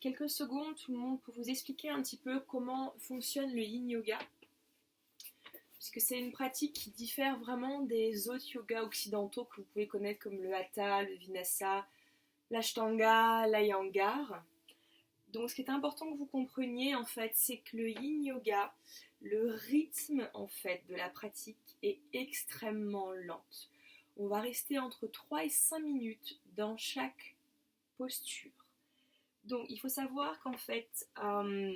quelques secondes tout le monde pour vous expliquer un petit peu comment fonctionne le Yin Yoga. Puisque c'est une pratique qui diffère vraiment des autres yogas occidentaux que vous pouvez connaître comme le Hatha, le Vinyasa, l'Ashtanga, l'Iyengar. Donc ce qui est important que vous compreniez en fait, c'est que le Yin Yoga, le rythme en fait de la pratique est extrêmement lent. On va rester entre 3 et 5 minutes dans chaque posture. Donc il faut savoir qu'en fait, un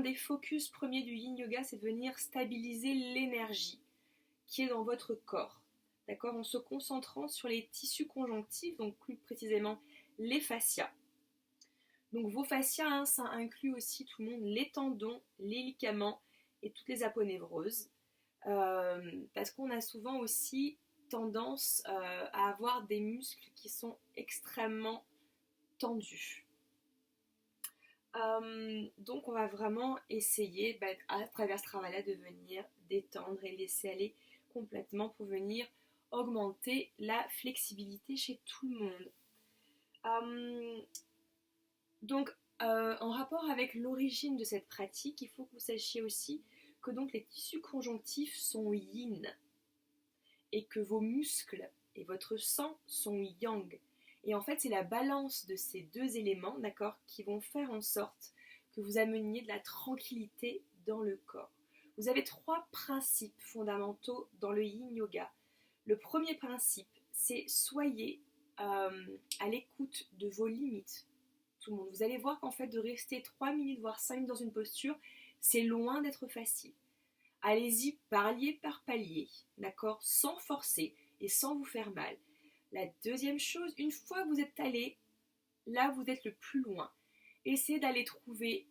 des focus premiers du Yin Yoga, c'est de venir stabiliser l'énergie qui est dans votre corps. D'accord, en se concentrant sur les tissus conjonctifs, donc plus précisément les fascias. Donc vos fascias, ça inclut aussi tout le monde les tendons, les ligaments et toutes les aponevroses. Parce qu'on a souvent aussi tendance à avoir des muscles qui sont extrêmement tendus. Donc on va vraiment essayer à travers ce travail-là de venir détendre et laisser aller complètement pour venir augmenter la flexibilité chez tout le monde. Donc en rapport avec l'origine de cette pratique, il faut que vous sachiez aussi que donc les tissus conjonctifs sont yin et que vos muscles et votre sang sont yang. Et en fait, c'est la balance de ces deux éléments, d'accord, qui vont faire en sorte que vous ameniez de la tranquillité dans le corps. Vous avez 3 principes fondamentaux dans le Yin Yoga. Le premier principe, c'est soyez à l'écoute de vos limites. Tout le monde. Vous allez voir qu'en fait, de rester 3 minutes, voire 5 minutes dans une posture, c'est loin d'être facile. Allez-y palier par palier, d'accord, sans forcer et sans vous faire mal. La deuxième chose, une fois que vous êtes allé, là vous êtes le plus loin. Essayez d'aller trouver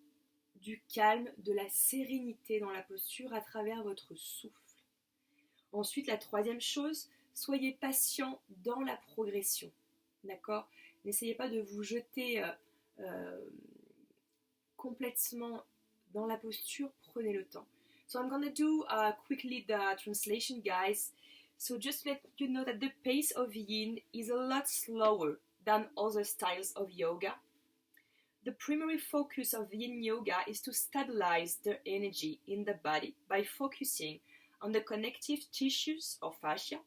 du calme, de la sérénité dans la posture à travers votre souffle. Ensuite, la troisième chose, soyez patient dans la progression. D'accord ? N'essayez pas de vous jeter complètement dans la posture, prenez le temps. So I'm gonna do quickly the translation, guys. So just let you know that the pace of Yin is a lot slower than other styles of yoga. The primary focus of Yin Yoga is to stabilize the energy in the body by focusing on the connective tissues or fascia.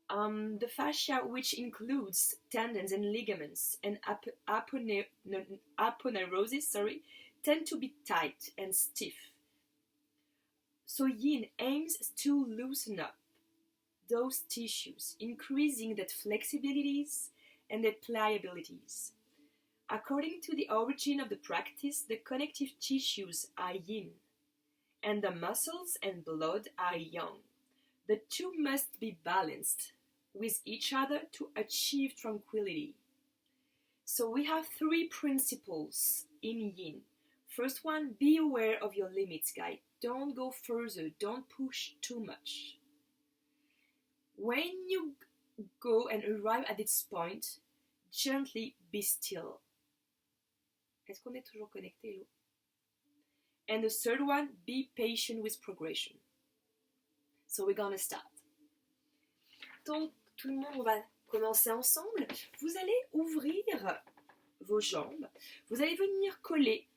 The fascia, which includes tendons and ligaments and aponeuroses, tend to be tight and stiff. So Yin aims to loosen up those tissues, increasing their flexibilities and their pliabilities. According to the origin of the practice, the connective tissues are yin, and the muscles and blood are yang. The two must be balanced with each other to achieve tranquility. So we have 3 principles in yin. First one, be aware of your limits, guys. Don't go further, don't push too much. When you go and arrive at this point, gently be still. Est-ce qu'on est toujours connecté, Hello? And the third one, be patient with progression. So we're gonna start. Donc, tout le monde, on va commencer ensemble. Vous allez ouvrir vos jambes. Vous allez venir coller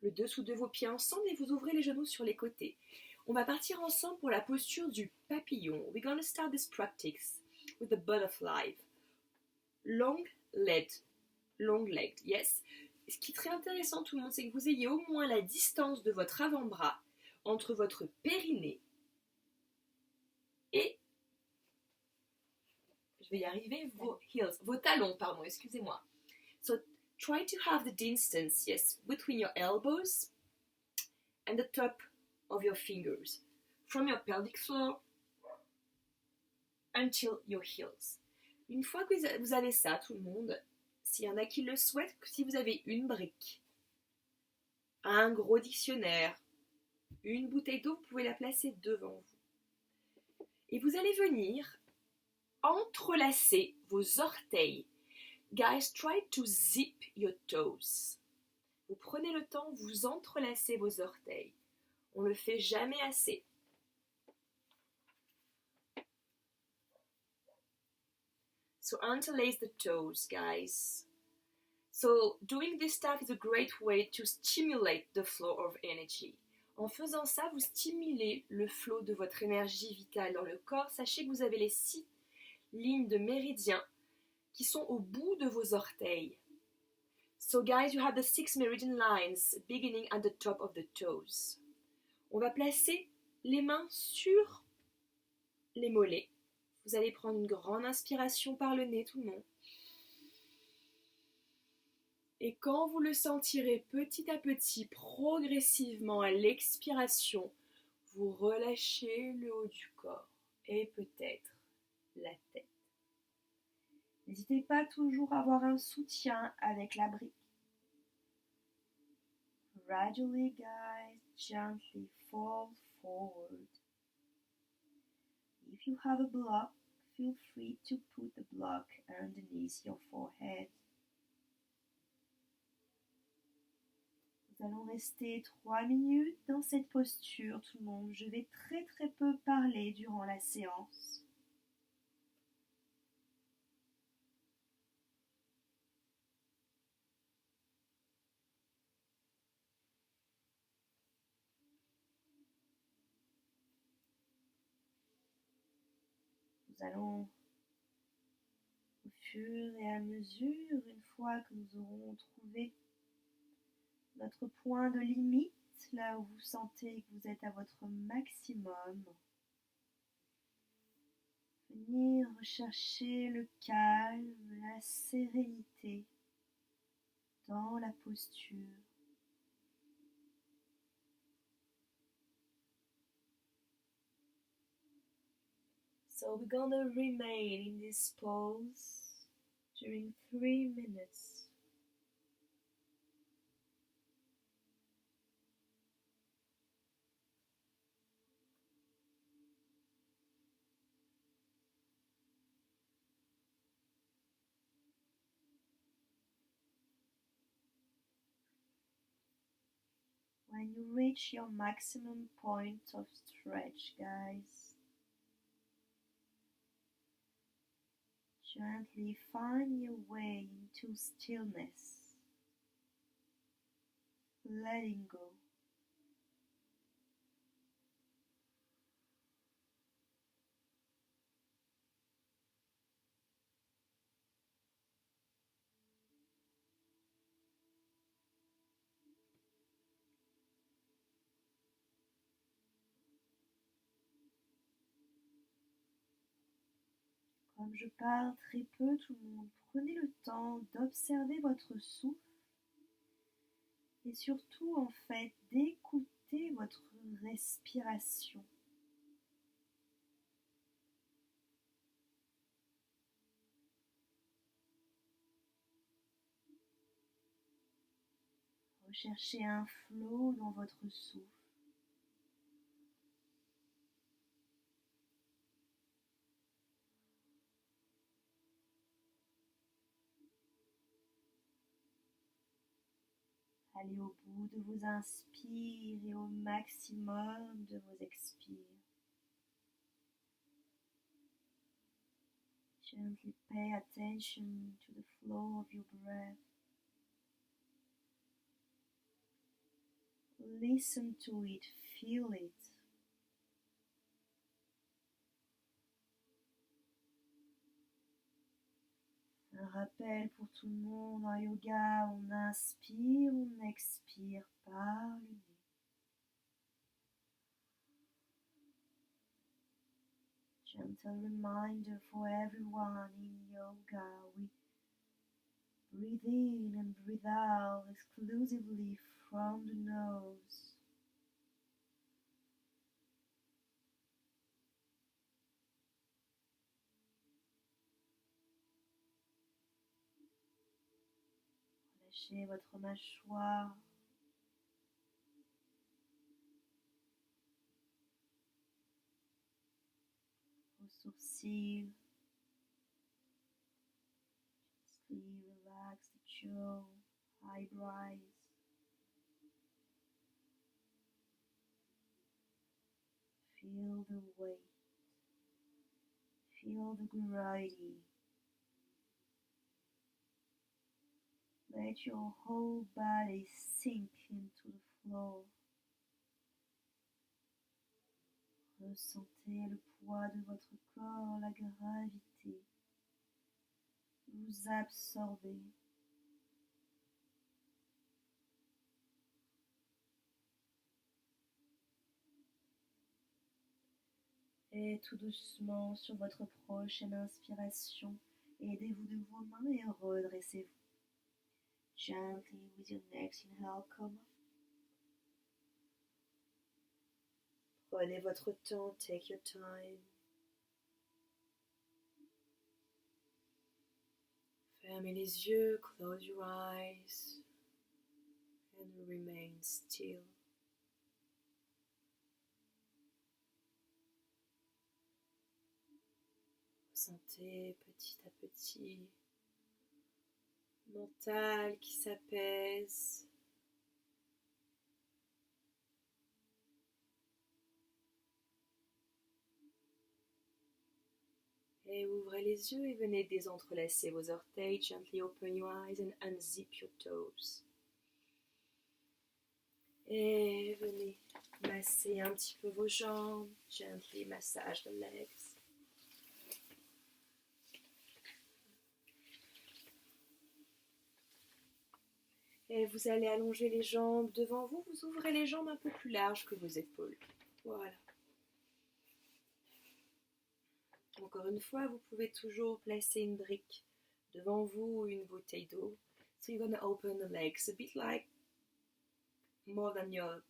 le dessous de vos pieds ensemble et vous ouvrez les genoux sur les côtés. On va partir ensemble pour la posture du papillon. We're gonna start this practice with the butterfly. Long legged, yes. Ce qui est très intéressant tout le monde, c'est que vous ayez au moins la distance de votre avant-bras entre votre périnée et, je vais y arriver, vos talons, pardon, excusez-moi. So try to have the distance, yes, between your elbows and the top of your fingers, from your pelvic floor until your heels. Une fois que vous avez ça, tout le monde, s'il y en a qui le souhaitent, si vous avez une brique, un gros dictionnaire, une bouteille d'eau, vous pouvez la placer devant vous. Et vous allez venir entrelacer vos orteils. Guys, try to zip your toes. Vous prenez le temps, vous entrelacez vos orteils. On ne le fait jamais assez. So interlace the toes, guys. So doing this stuff is a great way to stimulate the flow of energy. En faisant ça, vous stimulez le flot de votre énergie vitale dans le corps. Sachez que vous avez les 6 lignes de méridiens qui sont au bout de vos orteils. So guys, you have the 6 meridian lines beginning at the top of the toes. On va placer les mains sur les mollets. Vous allez prendre une grande inspiration par le nez, tout le monde. Et quand vous le sentirez petit à petit, progressivement à l'expiration, vous relâchez le haut du corps et peut-être la tête. N'hésitez pas toujours à avoir un soutien avec la brique. Gradually, guys, gently fall forward. If you have a block, feel free to put the block underneath your forehead. Nous allons rester 3 minutes dans cette posture, tout le monde. Je vais très peu parler durant la séance. Nous allons, au fur et à mesure, une fois que nous aurons trouvé notre point de limite, là où vous sentez que vous êtes à votre maximum, venir rechercher le calme, la sérénité dans la posture. So we're gonna remain in this pose during 3 minutes. When you reach your maximum point of stretch, guys, gently find your way into stillness, letting go. Comme je parle très peu, tout le monde, prenez le temps d'observer votre souffle et surtout, en fait, d'écouter votre respiration. Recherchez un flot dans votre souffle. Allez au bout de vos inspires et au maximum de vos expires. Gently pay attention to the flow of your breath. Listen to it, feel it. Un rappel pour tout le monde, en yoga, on inspire, on expire par le nez. Gentle reminder for everyone in yoga, we breathe in and breathe out exclusively from the nose. Relâchez votre mâchoire. Vos sourcils. Gently relax the jaw, eyebrows. Feel the weight. Feel the gravity. Let your whole body sink into the floor. Ressentez le poids de votre corps, la gravité. Vous absorbez. Et tout doucement, sur votre prochaine inspiration, aidez-vous de vos mains et redressez-vous. Gently with your next inhale, come up. Prenez votre temps, take your time. Fermez les yeux, close your eyes, and remain still. Sentez petit à petit mental qui s'apaise. Et ouvrez les yeux et venez désentrelacer vos orteils. Gently open your eyes and unzip your toes. Et venez masser un petit peu vos jambes. Gently massage the legs. Et vous allez allonger les jambes devant vous. Vous ouvrez les jambes un peu plus larges que vos épaules. Voilà. Encore une fois, vous pouvez toujours placer une brique devant vous ou une bouteille d'eau. So you're going to open the legs a bit like more than your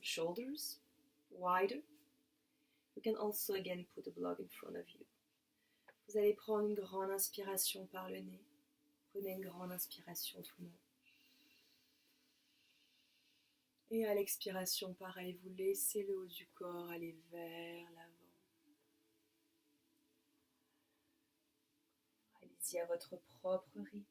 shoulders, wider. You can also again put a block in front of you. Vous allez prendre une grande inspiration par le nez. Prenez une grande inspiration tout le monde. Et à l'expiration, pareil, vous laissez le haut du corps aller vers l'avant. Allez-y à votre propre rythme.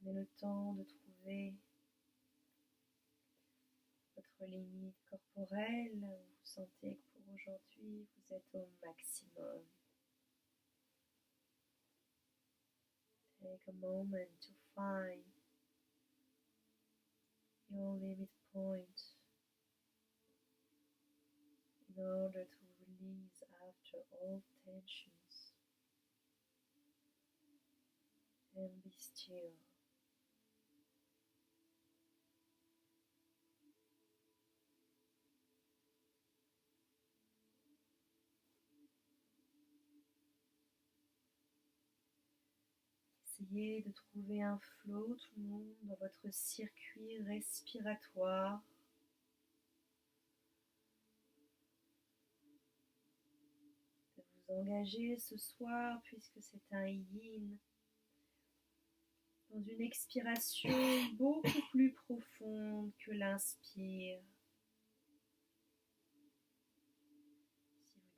Prenez le temps de trouver votre limite corporelle, où vous sentez que pour aujourd'hui, vous êtes au maximum. Take a moment to find your limit point in order to release after all tensions and be still. Essayez de trouver un flow, tout le monde, dans votre circuit respiratoire. De vous engager ce soir, puisque c'est un yin, dans une expiration beaucoup plus profonde que l'inspire.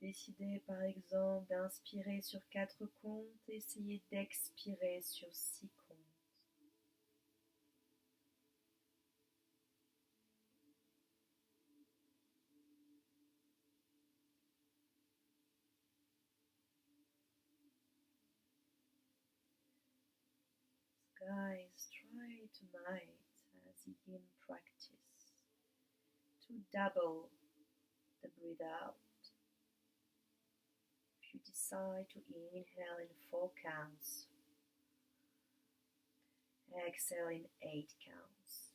Si vous décidez par exemple d'inspirer sur 4 comptes, essayez d'expirer sur 6 comptes. Guys, try tonight as a yin practice to double the breathe out. If you decide to inhale in 4 counts, exhale in 8 counts.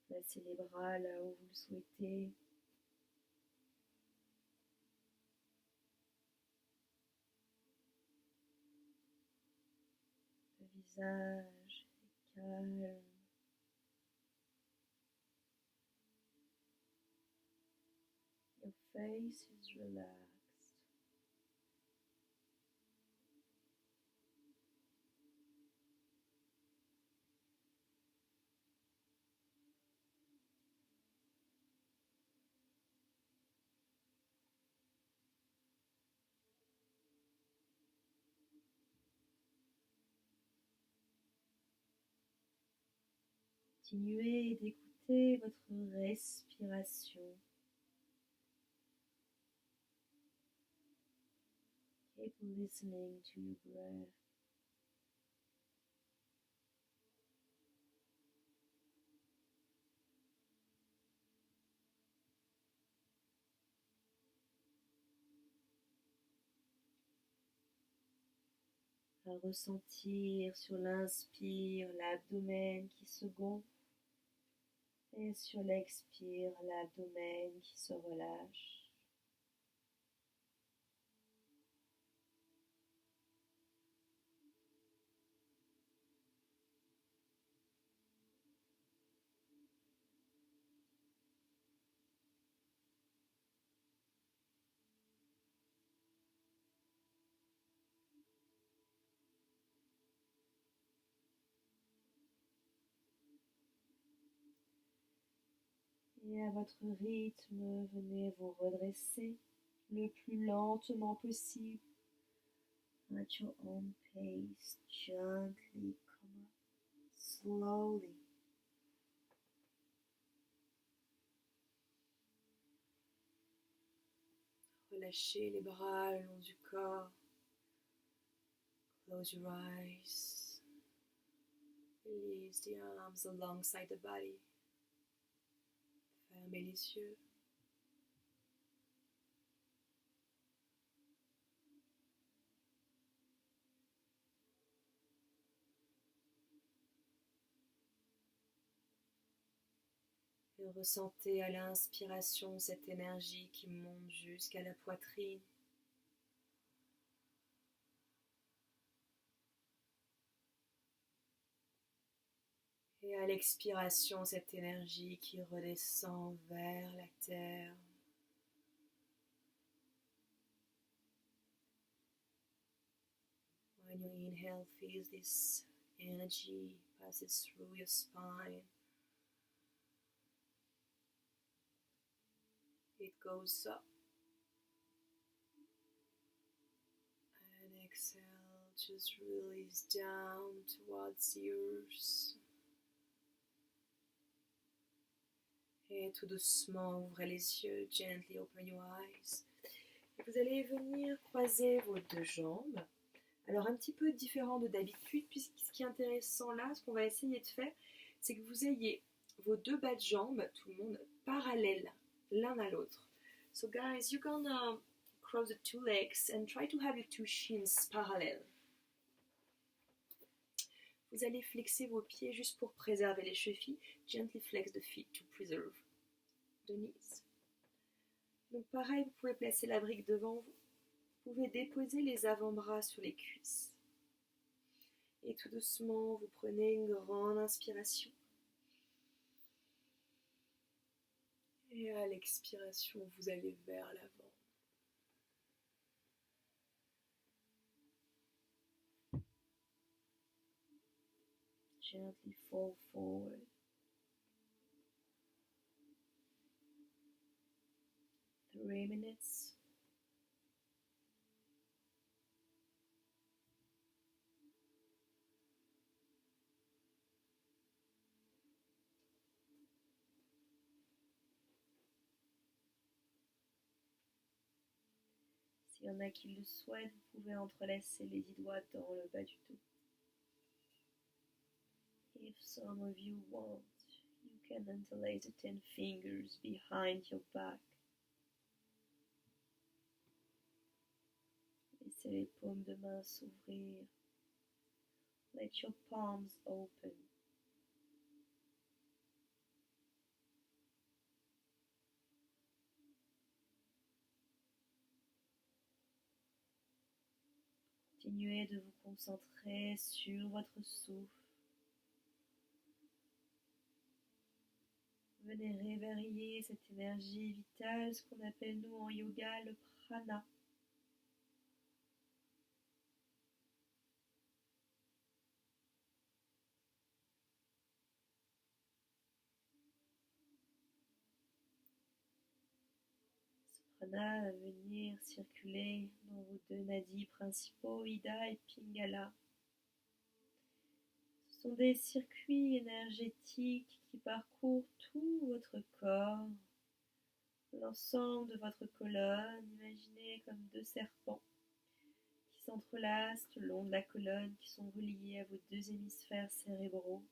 Placez les bras là où vous le souhaitez. Le visage est calme. Your face is relaxed. Continuez d'écouter votre respiration. Keep listening to your breath. À ressentir sur l'inspire l'abdomen qui se gonfle et sur l'expire l'abdomen qui se relâche. Et à votre rythme, venez vous redresser le plus lentement possible. At your own pace, gently come up, slowly. Relâchez les bras le long du corps. Close your eyes. Release the arms alongside the body. Fermez les yeux. Et ressentez à l'inspiration cette énergie qui monte jusqu'à la poitrine. Et à l'expiration, cette énergie qui redescend vers la terre. When you inhale, feel this energy passes through your spine. It goes up. And exhale, just release down towards the earth. Et tout doucement, ouvrez les yeux, gently open your eyes. Et vous allez venir croiser vos deux jambes. Alors un petit peu différent de d'habitude, puisque ce qui est intéressant là, ce qu'on va essayer de faire, c'est que vous ayez vos deux bas de jambes, tout le monde, parallèles l'un à l'autre. So guys, you're gonna cross the two legs and try to have your two shins parallel. Vous allez flexer vos pieds juste pour préserver les chevilles. Gently flex the feet to preserve the knees. Donc pareil, vous pouvez placer la brique devant vous. Vous pouvez déposer les avant-bras sur les cuisses. Et tout doucement, vous prenez une grande inspiration. Et à l'expiration, vous allez vers l'avant. Gently fall forward. 3 minutes. S'il y en a qui le souhaitent, vous pouvez entrelacer les 10 doigts dans le bas du dos. If some of you want, you can interlace the 10 fingers behind your back. Laissez les paumes de main s'ouvrir. Let your palms open. Continuez de vous concentrer sur votre souffle. Venez réveiller cette énergie vitale, ce qu'on appelle nous en yoga le prana. Ce prana va venir circuler dans vos deux nadis principaux, Ida et Pingala. Ce Ce sont des circuits énergétiques qui parcourent tout votre corps, l'ensemble de votre colonne. Imaginez comme deux serpents qui s'entrelacent le long de la colonne, qui sont reliés à vos deux hémisphères cérébraux.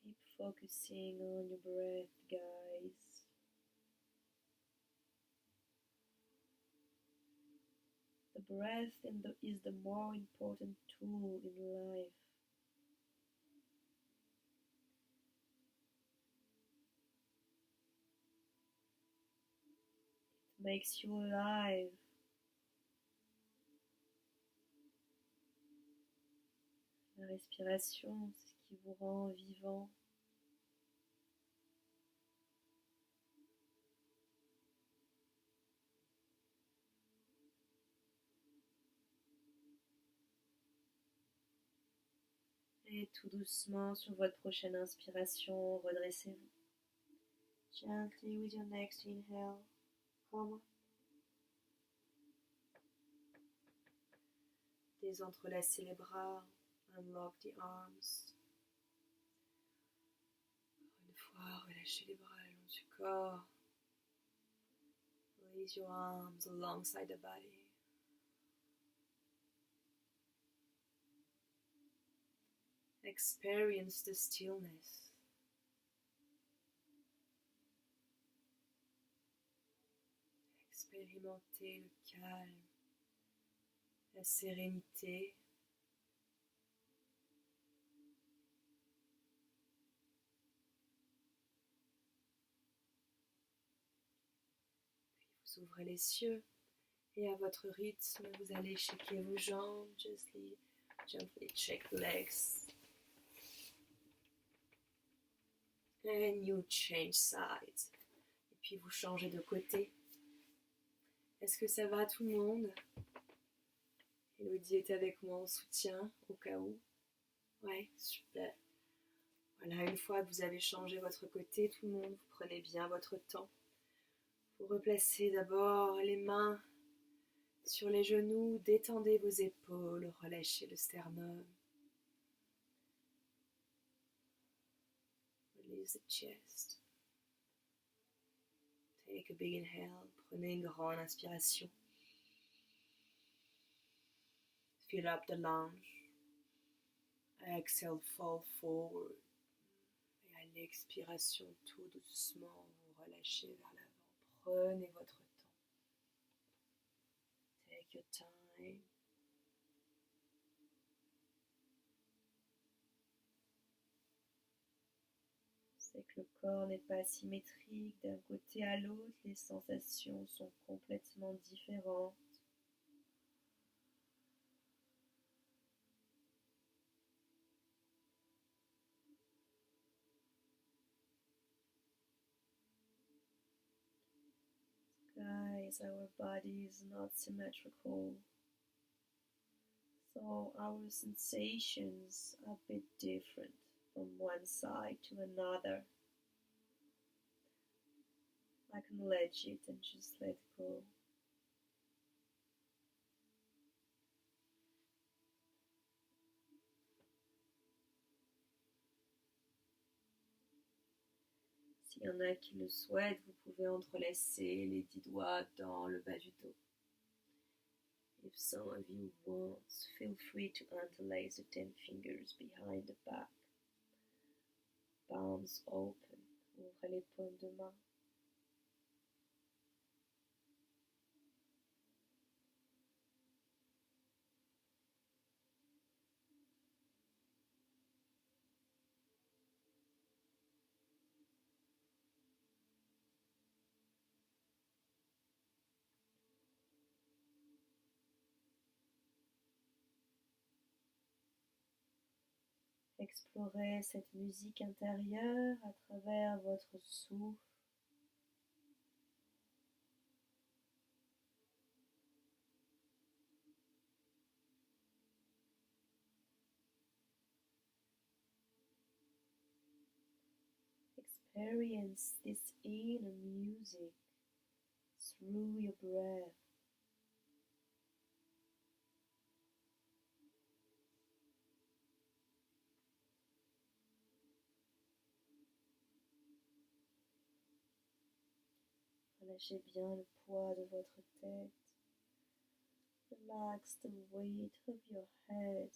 Keep focusing on your breath, guys. The breath is the more important tool in life. It makes you alive. La respiration, c'est ce qui vous rend vivant. Et tout doucement, sur votre prochaine inspiration, redressez-vous. Gently with your next inhale, come up. Désentrelacez les bras, unlock the arms. Une fois, relâchez les bras le long du corps. Release your arms alongside the body. Experience the stillness. Expérimentez le calme, la sérénité. Puis vous ouvrez les yeux et à votre rythme, vous allez shaker vos jambes, gently shake the legs. And you change sides. Et puis vous changez de côté. Est-ce que ça va tout le monde? Elodie est avec moi en soutien, au cas où. Ouais, super. Voilà, une fois que vous avez changé votre côté, tout le monde, vous prenez bien votre temps. Vous replacez d'abord les mains sur les genoux, détendez vos épaules, relâchez le sternum. Release the chest. Take a big inhale. Prenez une grande inspiration. Fill up the lungs. Exhale, fall forward. Et à l'expiration, tout doucement, vous relâchez vers l'avant. Prenez votre temps. Take your time. C'est que le corps n'est pas symétrique d'un côté à l'autre, les sensations sont complètement différentes. Guys, our body is not symmetrical, so our sensations are a bit different from one side to another. Acknowledge it and just let go. S'il y en a qui le souhaitent, vous pouvez entrelacer les 10 doigts dans le bas du dos. If some of you want, feel free to interlace the 10 fingers behind the back. Palms open. Ouvrez les paumes de main. Explorez cette musique intérieure à travers votre souffle. Experience this inner music through your breath. Relâchez bien le poids de votre tête. Relax the weight of your head.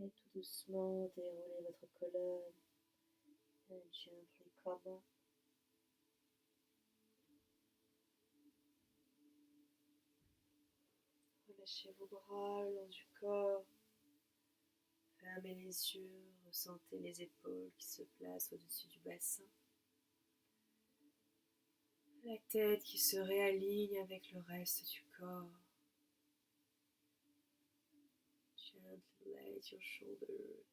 Et tout doucement déroulez votre colonne. And gently come up. Relâchez vos bras le long du corps. Fermez les yeux, ressentez les épaules qui se placent au-dessus du bassin. La tête qui se réaligne avec le reste du corps. Gently let your shoulders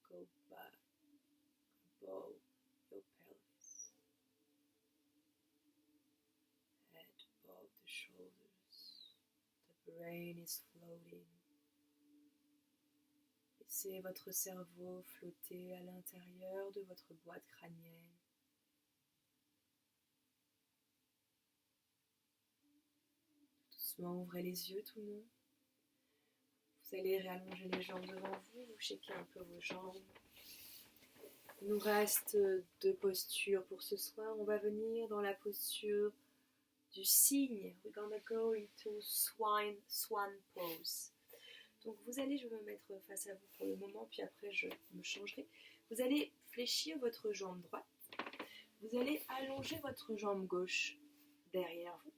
go back above your pelvis. Head above the shoulders. The brain is floating. Laissez votre cerveau flotter à l'intérieur de votre boîte crânienne. Doucement, ouvrez les yeux tout le monde. Vous allez réallonger les jambes devant vous, vous shaker un peu vos jambes. Il nous reste 2 postures pour ce soir. On va venir dans la posture du cygne. We're gonna go into swan pose. Donc vous allez, je vais me mettre face à vous pour le moment, puis après je me changerai. Vous allez fléchir votre jambe droite. Vous allez allonger votre jambe gauche derrière vous.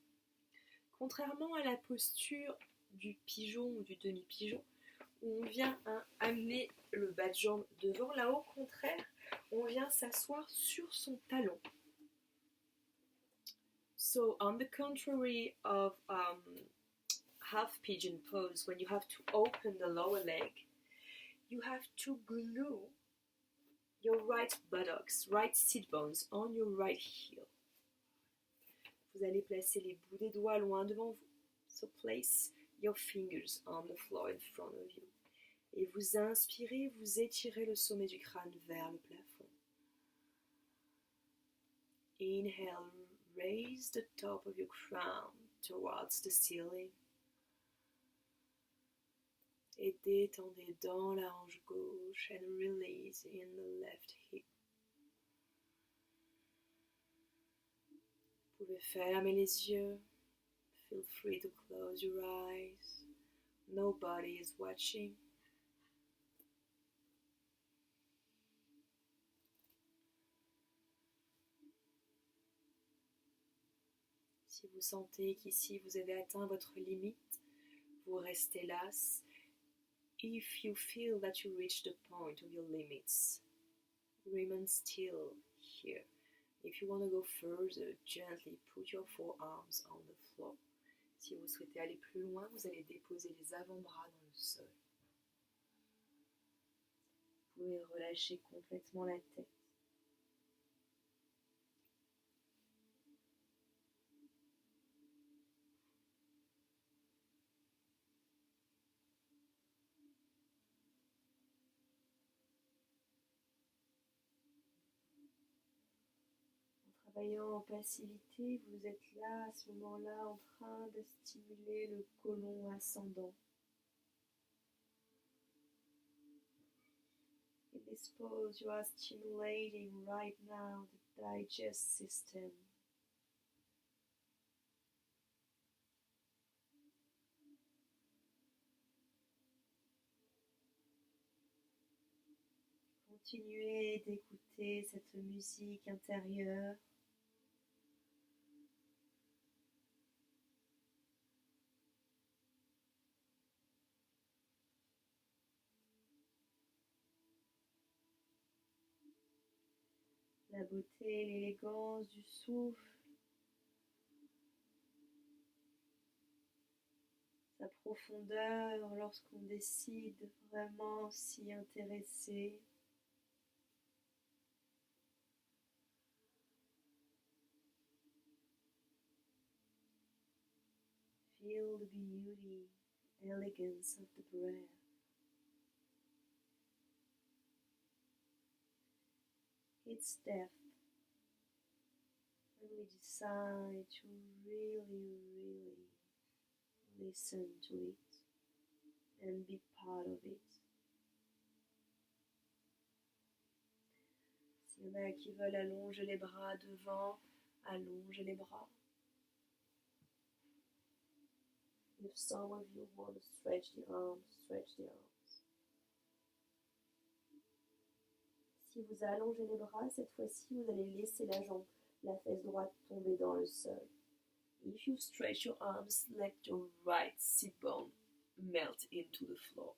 Contrairement à la posture du pigeon ou du demi-pigeon, où on vient amener le bas de jambe devant, là au contraire, on vient s'asseoir sur son talon. So on the contrary of half pigeon pose, when you have to open the lower leg, you have to glue your right buttocks, right sit bones on your right heel. Vous allez placer les bouts des doigts loin devant vous. So place your fingers on the floor in front of you. Et vous inspirez, vous étirez le sommet du crâne vers le plafond. Inhale, raise the top of your crown towards the ceiling. Et détendez dans la hanche gauche and release in the left hip. Vous pouvez fermer les yeux. Feel free to close your eyes. Nobody is watching. Si vous sentez qu'ici vous avez atteint votre limite, vous restez là. If you feel that you reached the point of your limits, remain still here. If you want to go further, gently put your forearms on the floor. Si vous souhaitez aller plus loin, vous allez déposer les avant-bras dans le sol. pouvez relâcher complètement la tête. En travaillant en passivité, vous êtes là, à ce moment-là, en train de stimuler le côlon ascendant. In this pose, you are stimulating right now the digest system. Continuez d'écouter cette musique intérieure. La beauté, l'élégance du souffle, sa profondeur lorsqu'on décide vraiment s'y intéresser. Feel the beauty, elegance of the breath. Its depth. When we decide to really listen to it and be part of it. S'il y en a qui veulent allonger les bras devant, allongez les bras. If some of you want to stretch the arms, stretch the arms. Si vous allongez les bras, cette fois-ci, vous allez laisser la fesse droite tomber dans le sol. If you stretch your arms, let your right sit bone melt into the floor.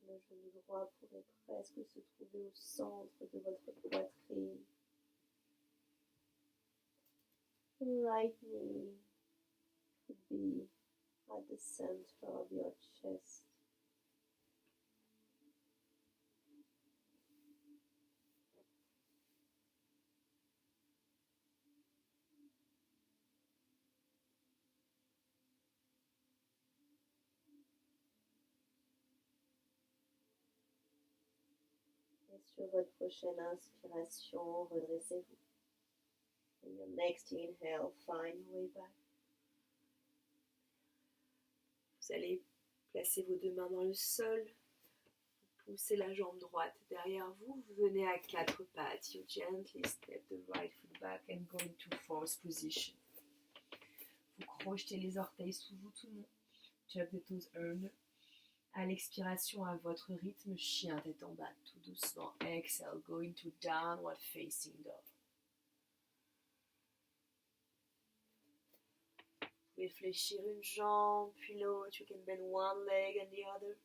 Le genou droit pourrait presque se trouver au centre de votre poitrine. The right knee could be at the center of your chest. Et sur votre prochaine inspiration, redressez-vous. And your next inhale, find your way back. Vous allez placer vos deux mains dans le sol. Vous poussez la jambe droite derrière vous. Vous venez à quatre pattes. You gently step the right foot back and go into fourth position. Vous crochetez les orteils sous vous tout le monde. Tuck the toes under. À l'expiration, à votre rythme, chien tête en bas, tout doucement. Exhale, go into downward facing dog. Vous pouvez fléchir une jambe, puis l'autre. You can bend one leg and the other.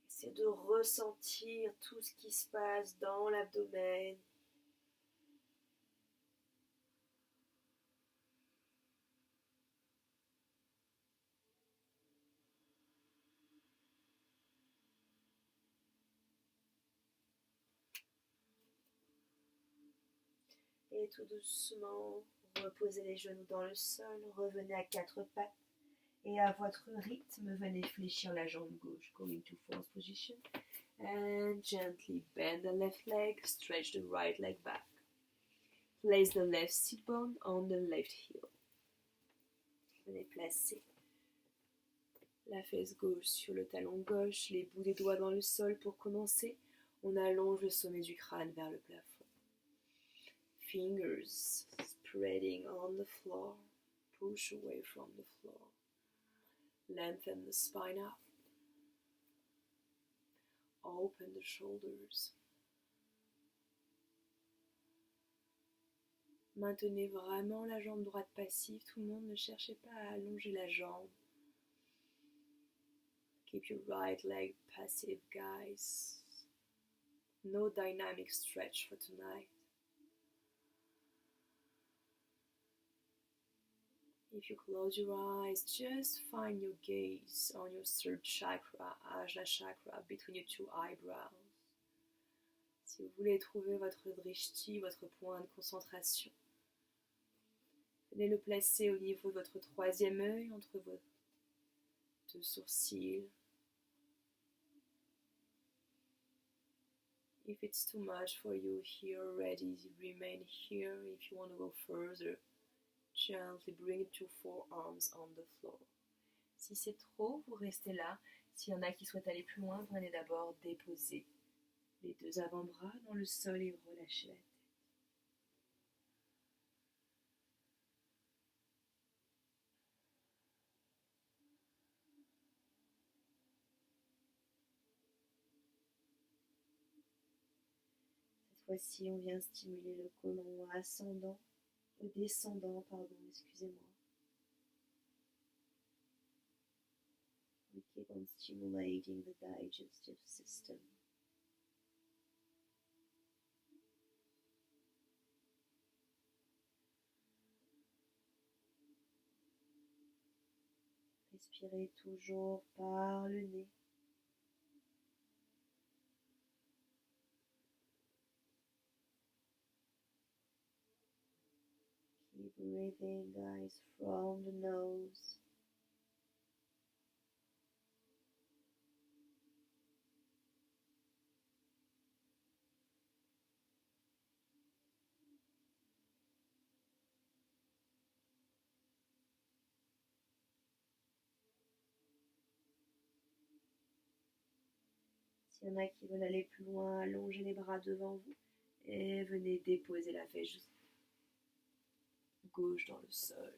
Essayez de ressentir tout ce qui se passe dans l'abdomen. Et tout doucement, reposez les genoux dans le sol, revenez à quatre pattes. Et à votre rythme, venez fléchir la jambe gauche. Going to fourth position. And gently bend the left leg, stretch the right leg back. Place the left sit bone on the left heel. Venez placer la fesse gauche sur le talon gauche, les bouts des doigts dans le sol. Pour commencer, on allonge le sommet du crâne vers le plafond. Fingers spreading on the floor. Push away from the floor. Lengthen the spine up. Open the shoulders. Maintenez vraiment la jambe droite passive. Tout le monde, ne cherchez pas à allonger la jambe. Keep your right leg passive, guys. No dynamic stretch for tonight. If you close your eyes, just find your gaze on your third chakra, Ajna chakra, between your two eyebrows. Si vous voulez trouver votre drishti, votre point de concentration, venez le placer au niveau de votre troisième œil, entre vos deux sourcils. If it's too much for you here already, remain here. If you want to go further, gently bring your forearms on the floor. Si c'est trop, vous restez là. S'il y en a qui souhaitent aller plus loin, venez d'abord déposer les deux avant-bras dans le sol et relâchez la tête. Cette fois-ci, on vient stimuler le côlon ascendant, descendant, excusez-moi. We keep on stimulating the digestive system. Respirez toujours par le nez. Keep breathing, guys, from the nose. S'il y en a qui veulent aller plus loin, allongez les bras devant vous et venez déposer la fesse gauche dans le sol.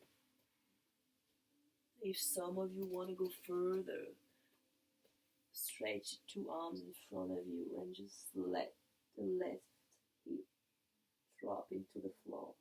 If some of you want to go further, stretch two arms in front of you and just let the left hip drop into the floor.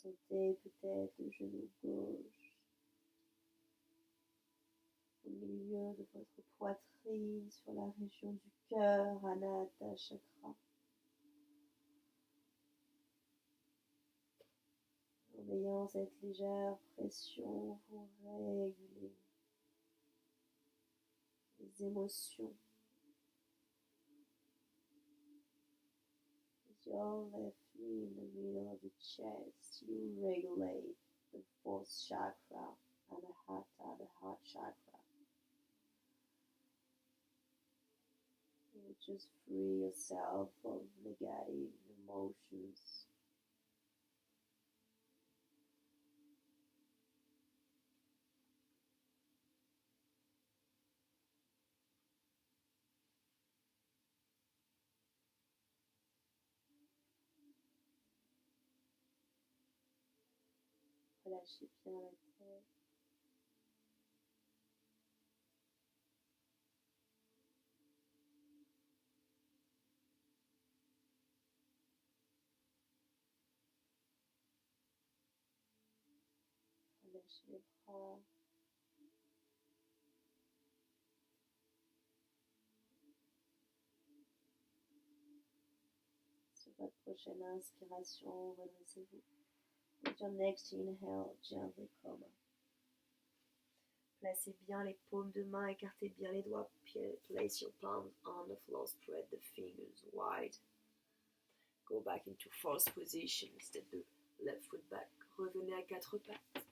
Sentez peut-être le genou gauche au milieu de votre poitrine, sur la région du cœur, Anahata Chakra. En ayant cette légère pression, vous régulez les émotions. With your left knee in the middle of the chest, you regulate the fourth chakra, Anahata, the heart chakra. You just free yourself of negative emotions. Relâchez bien la tête. Relâchez les bras. Sur votre prochaine inspiration, redressez-vous. With your next inhale, gently come up. Placez bien les paumes de main, écartez bien les doigts. Place your palms on the floor, spread the fingers wide. Go back into false position, step the left foot back. Revenez à quatre pattes.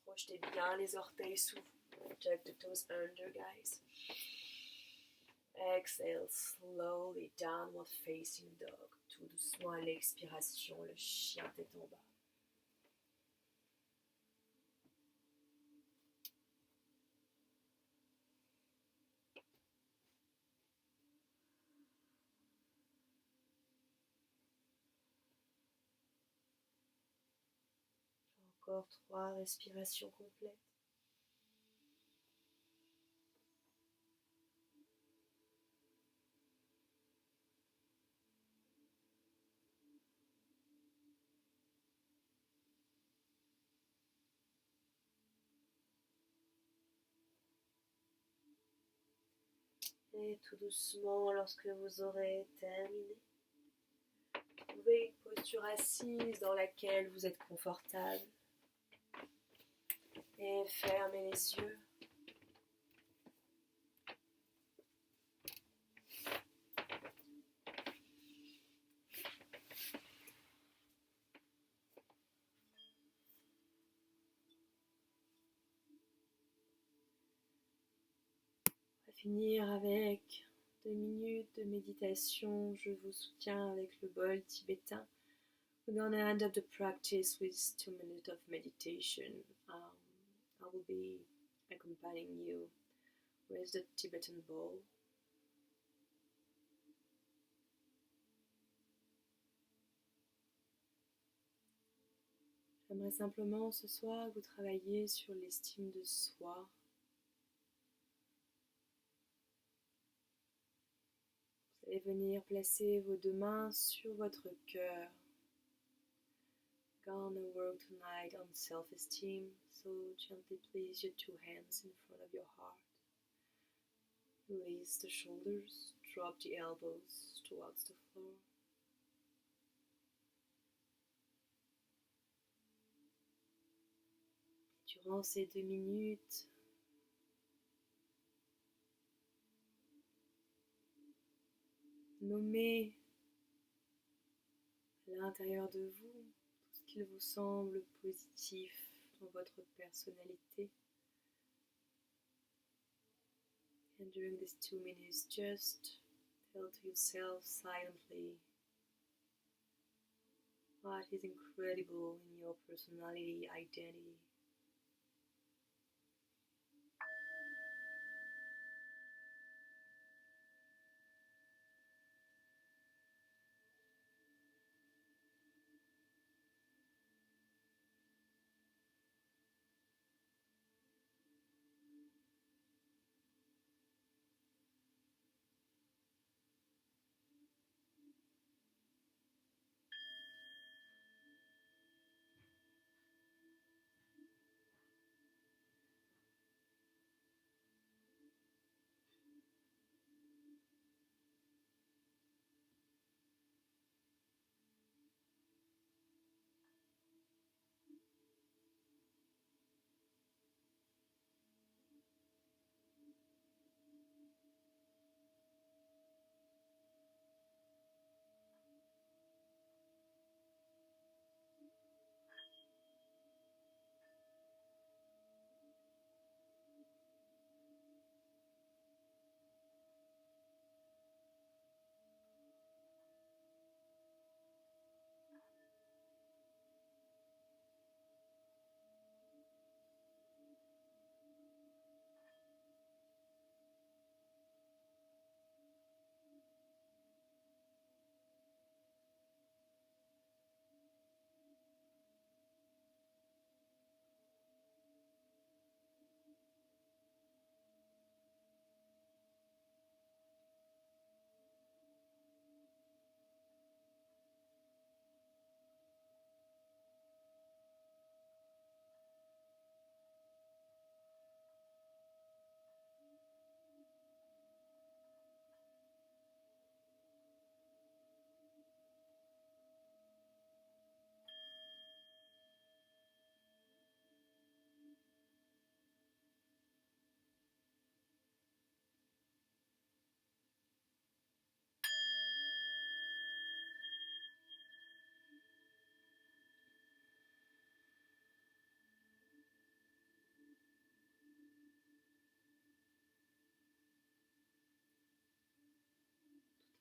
Projetez bien les orteils sous vous. Tuck the toes under, guys. Exhale slowly, downward facing dog. Tout doucement à l'expiration, le chien tête en bas. Encore 3 respirations complètes. Et tout doucement, lorsque vous aurez terminé, trouvez une posture assise dans laquelle vous êtes confortable et fermez les yeux. On va finir avec 2 minutes de méditation. Je vous soutiens avec le bol tibétain. We're gonna end up the practice with 2 minutes of meditation. I will be accompanying you with the Tibetan bowl. J'aimerais simplement ce soir que vous travailliez sur l'estime de soi. Vous allez venir placer vos 2 mains sur votre cœur. Gonna work tonight on self-esteem, so gently place your 2 hands in front of your heart. Release the shoulders, drop the elbows towards the floor. Durant ces 2 minutes, nommez à l'intérieur de vous tout ce qu'il vous semble positif dans votre personnalité. And during these 2 minutes, just tell to yourself silently what is incredible in your personality identity.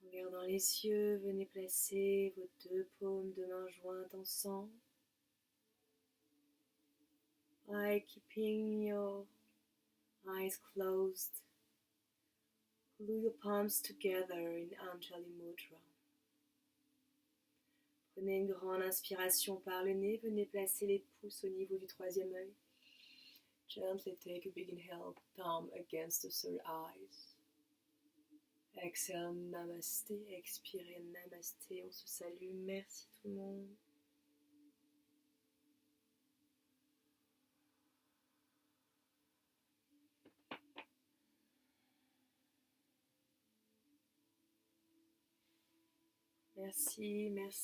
En regardant les yeux, venez placer vos 2 paumes de main jointes ensemble. By keeping your eyes closed, glue your palms together in Anjali Mudra. Prenez une grande inspiration par le nez. Venez placer les pouces au niveau du troisième œil. Gently take a big inhale, thumb against the third eyes. Exhale, namasté. Expirez, namasté. On se salue. Merci tout le monde. Merci, merci.